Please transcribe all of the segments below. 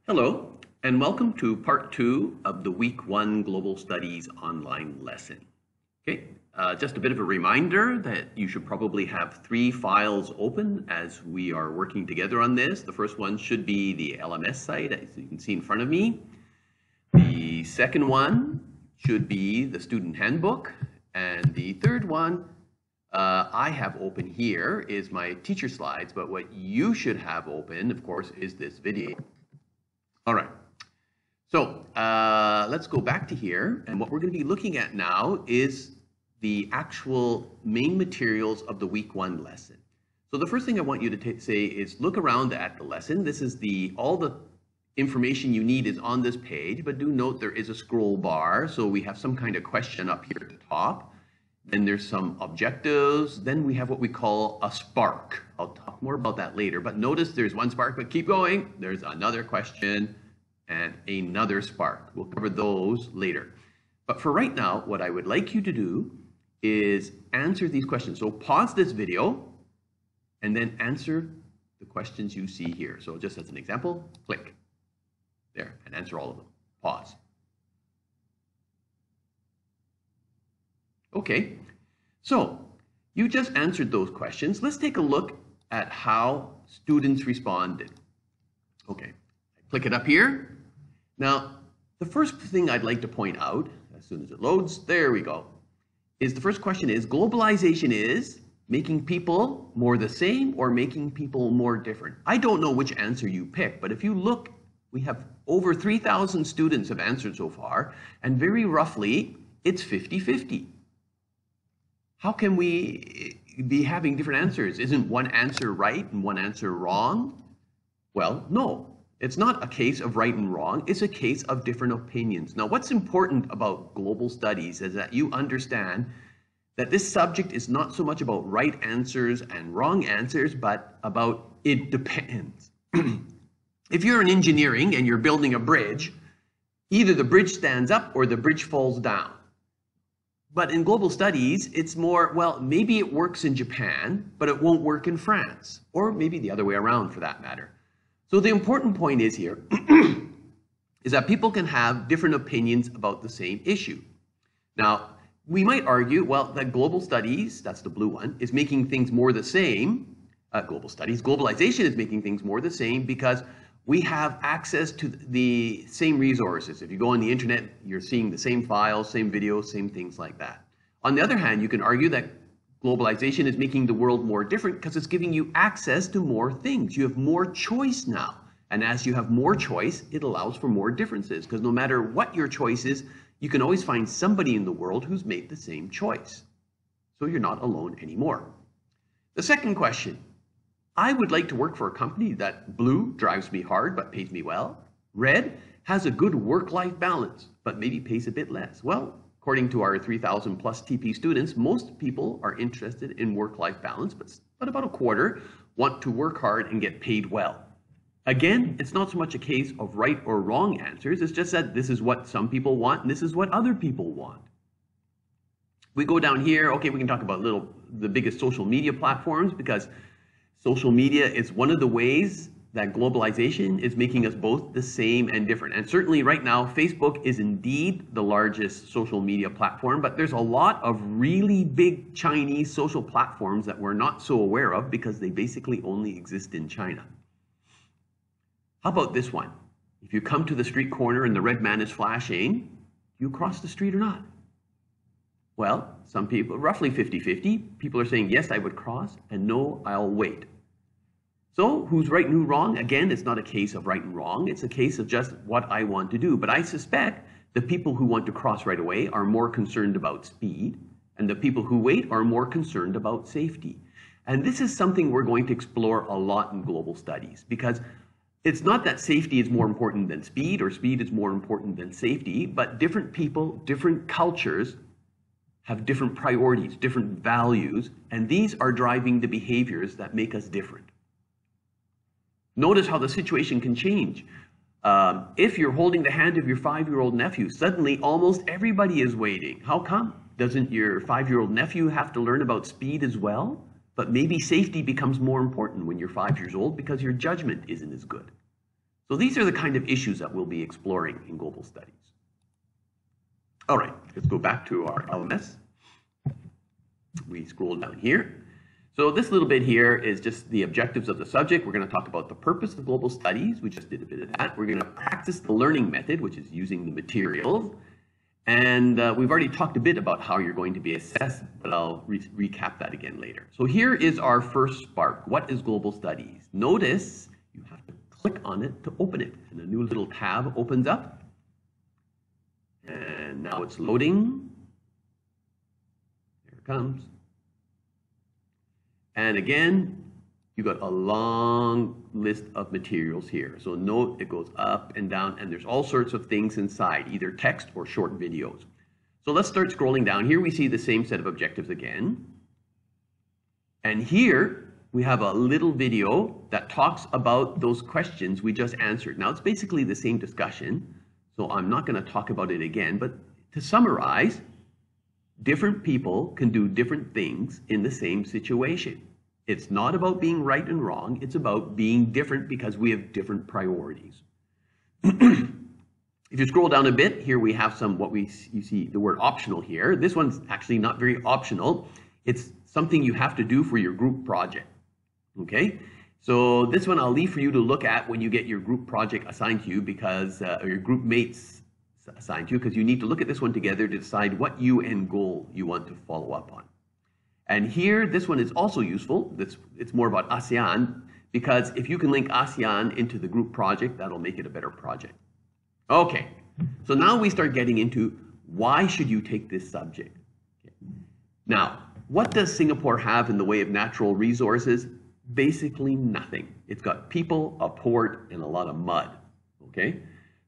Hello, and welcome to part 2 of the Week 1 Global Studies online lesson. Okay, just a bit of a reminder that you should probably have 3 files open as we are working together on this. The first one should be the LMS site, as you can see in front of me. The second one should be the student handbook, and the third one I have open here is my teacher slides, but what you should have open, of course, is this video. All right, so let's go back to here, and what we're going to be looking at now is the actual main materials of the week 1 lesson. So the first thing I want you to say is look around at the lesson. This is all the information you need is on this page, but do note there is a scroll bar, so we have some kind of question up here at the top. Then there's some objectives. Then we have what we call a spark. I'll talk more about that later, but notice there's one spark, but keep going. There's another question and another spark. We'll cover those later. But for right now, what I would like you to do is answer these questions. So pause this video and then answer the questions you see here. So just as an example, click there and answer all of them. Pause. Okay, so you just answered those questions. Let's take a look at how students responded. Okay, click it up here. Now, the first thing I'd like to point out, as soon as it loads, there we go, is the first question is, globalization is making people more the same or making people more different? I don't know which answer you pick, but if you look, we have over 3,000 students have answered so far, and very roughly, it's 50-50. How can we be having different answers? Isn't one answer right and one answer wrong? Well, no, it's not a case of right and wrong. It's a case of different opinions. Now, what's important about global studies is that you understand that this subject is not so much about right answers and wrong answers, but about it depends. If you're in engineering and you're building a bridge, either the bridge stands up or the bridge falls down. But in global studies, it's more, well, maybe it works in Japan, but it won't work in France, or maybe the other way around for that matter. So the important point is here is that people can have different opinions about the same issue. Now, we might argue, well, that global studies, that's the blue one, is making things more the same. Globalization is making things more the same because we have access to the same resources. If you go on the internet, you're seeing the same files, same videos, same things like that. On the other hand, you can argue that globalization is making the world more different because it's giving you access to more things. You have more choice now. And as you have more choice, it allows for more differences because no matter what your choice is, you can always find somebody in the world who's made the same choice. So you're not alone anymore. The second question. I would like to work for a company that blue drives me hard but pays me well. Red has a good work-life balance but maybe pays a bit less. Well, according to our 3,000 plus TP students, most people are interested in work-life balance, but about a quarter want to work hard and get paid well. Again, it's not so much a case of right or wrong answers. It's just that this is what some people want and this is what other people want. We go down here. Okay, we can talk about the biggest social media platforms because social media is one of the ways that globalization is making us both the same and different. And certainly right now, Facebook is indeed the largest social media platform, but there's a lot of really big Chinese social platforms that we're not so aware of because they basically only exist in China. How about this one? If you come to the street corner and the red man is flashing, do you cross the street or not? Well, some people, roughly 50-50, people are saying, yes, I would cross, and no, I'll wait. So who's right and who's wrong? Again, it's not a case of right and wrong. It's a case of just what I want to do. But I suspect the people who want to cross right away are more concerned about speed, and the people who wait are more concerned about safety. And this is something we're going to explore a lot in global studies, because it's not that safety is more important than speed, or speed is more important than safety, but different people, different cultures have different priorities, different values, and these are driving the behaviors that make us different. Notice how the situation can change. If you're holding the hand of your 5-year-old nephew, suddenly almost everybody is waiting. How come? Doesn't your 5-year-old nephew have to learn about speed as well? But maybe safety becomes more important when you're 5 years old because your judgment isn't as good. So these are the kind of issues that we'll be exploring in global studies. All right, let's go back to our LMS. We scroll down here. So this little bit here is just the objectives of the subject. We're going to talk about the purpose of global studies. We just did a bit of that. We're going to practice the learning method, which is using the materials. And we've already talked a bit about how you're going to be assessed, but I'll recap that again later. So here is our first spark. What is global studies? Notice you have to click on it to open it. And a new little tab opens up. And now it's loading. There it comes. And again, you got a long list of materials here. So note it goes up and down, and there's all sorts of things inside, either text or short videos. So let's start scrolling down. Here we see the same set of objectives again. And here we have a little video that talks about those questions we just answered. Now it's basically the same discussion, so I'm not going to talk about it again, but to summarize, different people can do different things in the same situation. It's not about being right and wrong. It's about being different because we have different priorities. If you scroll down a bit, here we have some, you see the word optional here. This one's actually not very optional. It's something you have to do for your group project. Okay? So this one I'll leave for you to look at when you get your group project assigned to you because, or your group mates assigned to you, because you need to look at this one together to decide what UN goal you want to follow up on. And here, this one is also useful. It's more about ASEAN, because if you can link ASEAN into the group project, that'll make it a better project. Okay, so now we start getting into why should you take this subject? Okay. Now, what does Singapore have in the way of natural resources? Basically nothing. It's got people, a port, and a lot of mud. Okay,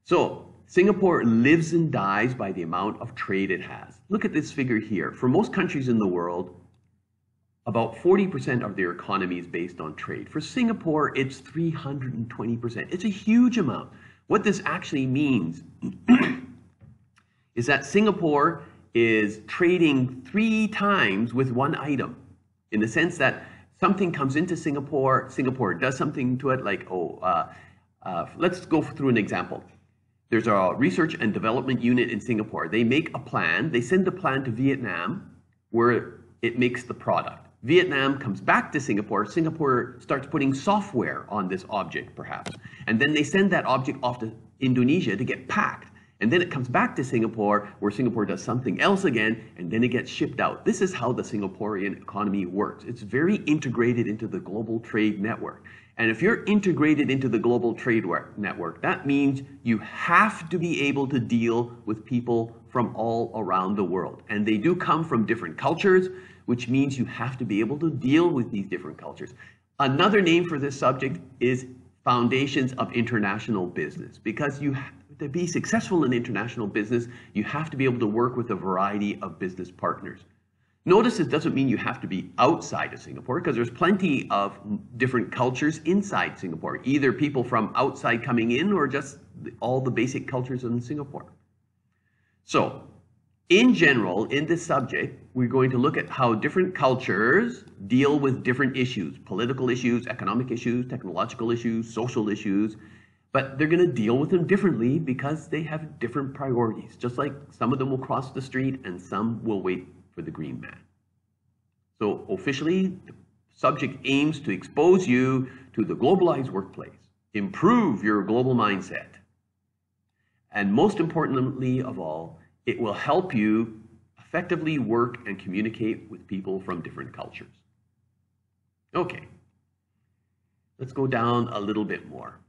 so Singapore lives and dies by the amount of trade it has. Look at this figure here. For most countries in the world, about 40% of their economy is based on trade. For Singapore, it's 320%. It's a huge amount. What this actually means is that Singapore is trading 3 times with one item, in the sense that something comes into Singapore, Singapore does something to it, like, let's go through an example. There's a research and development unit in Singapore. They make a plan, they send the plan to Vietnam, where it makes the product. Vietnam comes back to Singapore. Singapore starts putting software on this object, perhaps. And then they send that object off to Indonesia to get packed. And then it comes back to Singapore, where Singapore does something else again, and then it gets shipped out. This is how the Singaporean economy works. It's very integrated into the global trade network. And if you're integrated into the global trade network, that means you have to be able to deal with people from all around the world. And they do come from different cultures, which means you have to be able to deal with these different cultures. Another name for this subject is foundations of international business, because to be successful in international business, you have to be able to work with a variety of business partners. Notice it doesn't mean you have to be outside of Singapore, because there's plenty of different cultures inside Singapore, either people from outside coming in or just all the basic cultures in Singapore. So, in general, in this subject, we're going to look at how different cultures deal with different issues, political issues, economic issues, technological issues, social issues, but they're going to deal with them differently because they have different priorities. Just like some of them will cross the street and some will wait for the green man. So officially, the subject aims to expose you to the globalized workplace, improve your global mindset, and most importantly of all, it will help you effectively work and communicate with people from different cultures. Okay, let's go down a little bit more.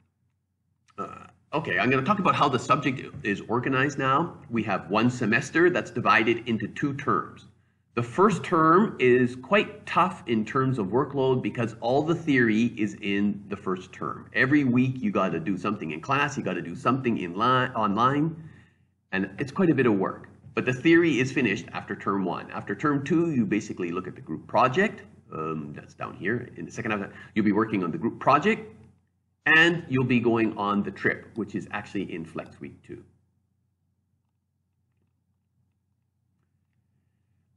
Okay, I'm going to talk about how the subject is organized now. We have 1 semester that's divided into 2 terms. The first term is quite tough in terms of workload because all the theory is in the first term. Every week you got to do something in class, you got to do something online, and it's quite a bit of work. But the theory is finished after term 1. After term 2, you basically look at the group project. That's down here. In the second half, you'll be working on the group project, and you'll be going on the trip, which is actually in Flex Week 2.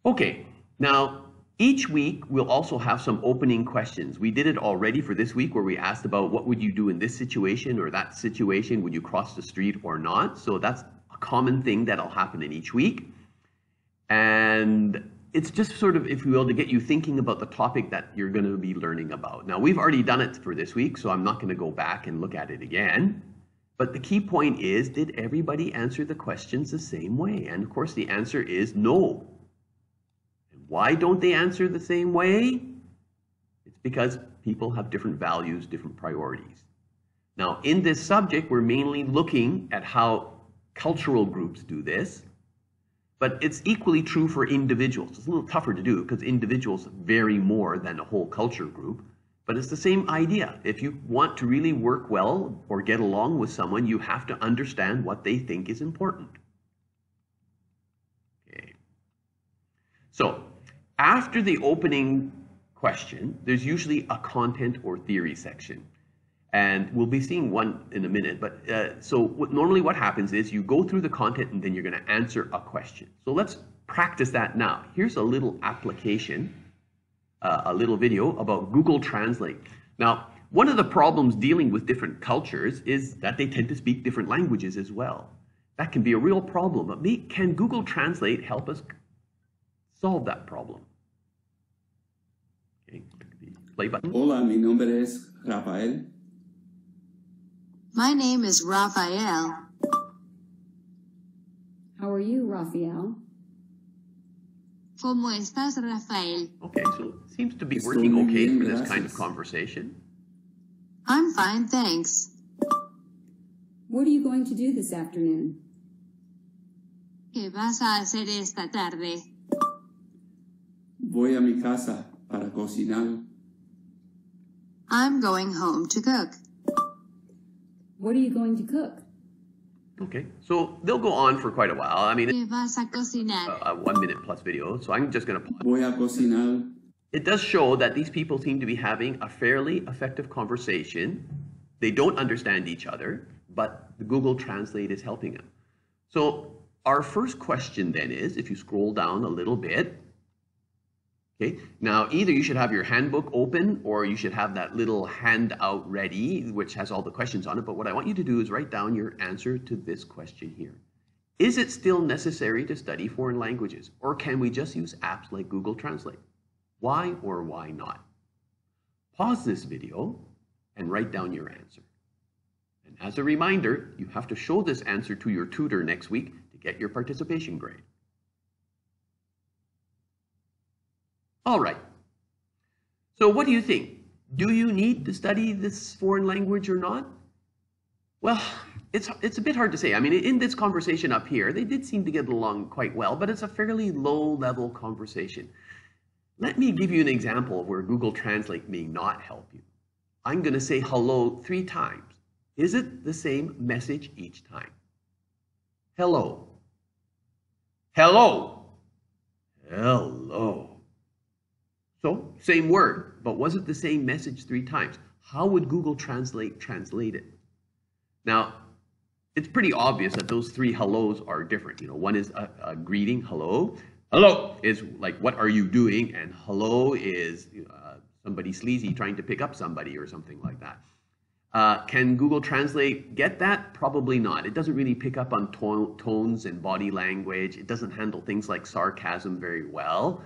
Okay, now Each week, we'll also have some opening questions. We did it already for this week where we asked about what would you do in this situation or that situation, would you cross the street or not? So that's a common thing that'll happen in each week. And it's just sort of, if you will, to get you thinking about the topic that you're going to be learning about. Now, we've already done it for this week, so I'm not going to go back and look at it again. But the key point is, did everybody answer the questions the same way? And of course, the answer is no. Why don't they answer the same way? It's because people have different values, different priorities. Now, in this subject, we're mainly looking at how cultural groups do this, but it's equally true for individuals. It's a little tougher to do because individuals vary more than a whole culture group, but it's the same idea. If you want to really work well or get along with someone, you have to understand what they think is important. Okay. So, after the opening question, there's usually a content or theory section. And we'll be seeing one in a minute. But normally what happens is you go through the content and then you're going to answer a question. So let's practice that now. Here's a little application, a little video about Google Translate. Now, one of the problems dealing with different cultures is that they tend to speak different languages as well. That can be a real problem. But can Google Translate help us solve that problem? Okay, play button. Hola, mi nombre es Rafael. My name is Raphael. How are you, Raphael? ¿Cómo estás, Rafael? Okay, so it seems to be working okay for this kind of conversation. I'm fine, thanks. What are you going to do this afternoon? ¿Qué vas a hacer esta tarde? Voy a mi casa para cocinar. I'm going home to cook. What are you going to cook? Okay, so they'll go on for quite a while. I mean, ¿Qué vas a cocinar? a 1 minute plus video, so I'm just going to pause. Voy a cocinar. It does show that these people seem to be having a fairly effective conversation. They don't understand each other, but the Google Translate is helping them. So our first question then is, if you scroll down a little bit, okay, now either you should have your handbook open or you should have that little handout ready, which has all the questions on it. But what I want you to do is write down your answer to this question here. Is it still necessary to study foreign languages, or can we just use apps like Google Translate? Why or why not? Pause this video and write down your answer. And as a reminder, you have to show this answer to your tutor next week to get your participation grade. All right. So what do you think? Do you need to study this foreign language or not? Well, it's a bit hard to say. I mean, in this conversation up here, they did seem to get along quite well, but it's a fairly low-level conversation. Let me give you an example of where Google Translate may not help you. I'm going to say hello 3 times. Is it the same message each time? Hello. Hello. Hello. So, same word, but was it the same message 3 times? How would Google Translate translate it? Now, it's pretty obvious that those 3 hellos are different. You know, one is a greeting, hello. Hello is like, what are you doing? And hello is somebody sleazy trying to pick up somebody or something like that. Can Google Translate get that? Probably not. It doesn't really pick up on tones and body language. It doesn't handle things like sarcasm very well.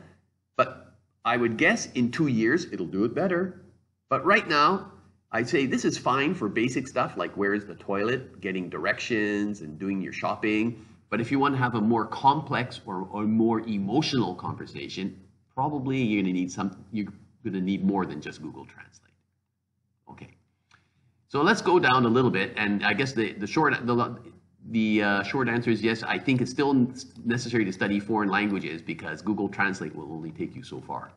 But I would guess in 2 years, it'll do it better. But right now, I'd say this is fine for basic stuff like where is the toilet, getting directions and doing your shopping. But if you want to have a more complex or more emotional conversation, probably you're going to need more than just Google Translate. Okay. So let's go down a little bit, and I guess the short answer is yes. I think it's still necessary to study foreign languages because Google Translate will only take you so far.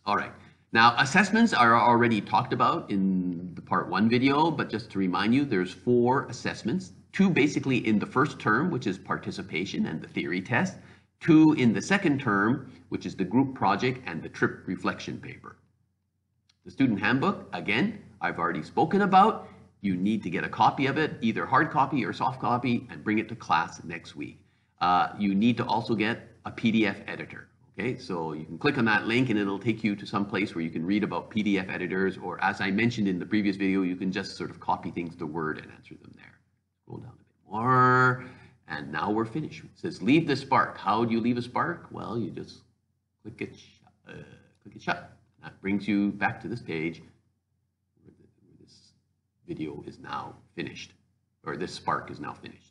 All right. Now, assessments are already talked about in the part 1 video, but just to remind you, there's 4 assessments. 2 basically in the first term, which is participation and the theory test. 2 in the second term, which is the group project and the trip reflection paper. The student handbook, again, I've already spoken about. You need to get a copy of it, either hard copy or soft copy, and bring it to class next week. You need to also get a PDF editor. Okay, so you can click on that link and it'll take you to some place where you can read about PDF editors, or as I mentioned in the previous video, you can just sort of copy things to Word and answer them there. Scroll down a bit more, and now we're finished. It says leave the Spark. How do you leave a Spark? Well, you just click it shut. That brings you back to this page where this video is now finished, or this Spark is now finished.